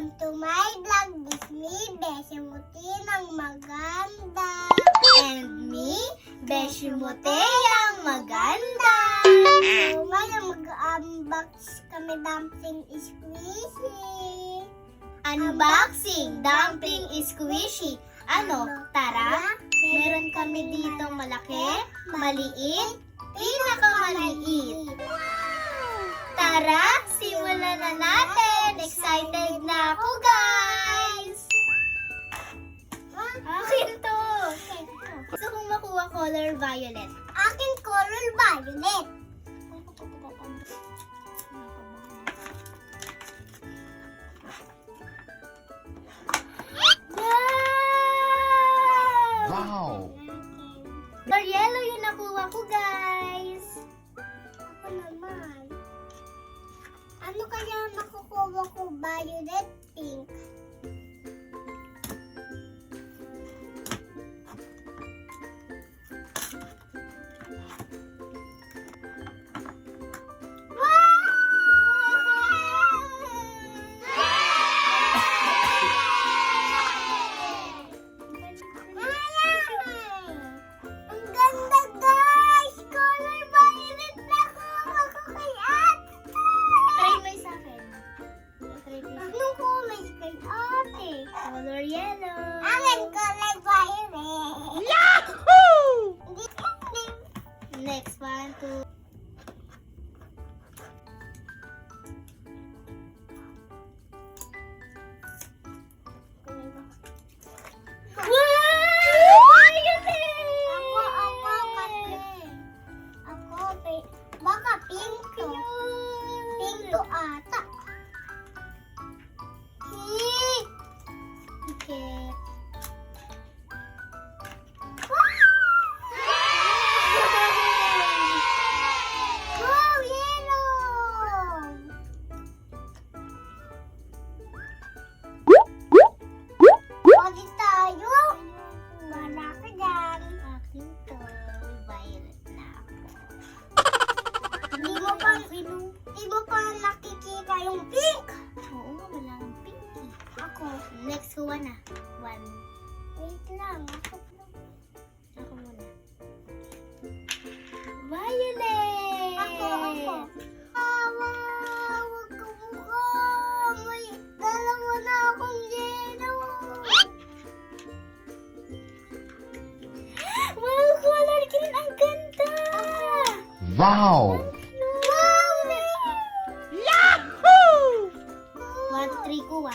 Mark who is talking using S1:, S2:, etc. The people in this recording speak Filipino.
S1: Welcome to my vlog. This me, Beshimuti ng maganda.
S2: And me, Beshimuti ang maganda.
S1: So, mag-unbox kami dumpling squishy.
S2: Unboxing, dumpling squishy. Ano, tara? Meron kami dito malaki, maliit, pinakamaliit. Tara, simulan na natin. Excited na ako, guys! Akin to! Gusto kong makuha color violet.
S1: Akin color violet.
S3: Wow!
S2: Color yellow yung nakuha ko, guys.
S1: Ako naman. Ano kaya makukuha ko? Violet, pink. Ang ganda, guys! Color violet na kuha ko kay ate.
S2: Try mo yung sa akin. Try mo yung
S1: Anong kulay kay ate?
S2: color yellow.
S1: Akin color violet.
S3: Yahoo!
S2: Next one, two.
S1: Baka pink to. Pink to ata.
S2: Okay.
S1: Wow, yellow! Pwede tayo. Wala ka dyan.
S2: Akin to. Violet na ako.
S1: Di mo pa nakikita yung pink.
S2: Oo nga, wala kang pink eh.
S1: Ako.
S2: Next kuha na. One.
S1: Wait lang.
S2: Ako muna. Violet!
S1: Ako. Wag ka mukha. May dalawa na akong yellow.
S2: Wow, color green! Ang ganda!
S3: Wow!
S1: Wow!
S3: Yahoo!
S2: 1, 3 kuha.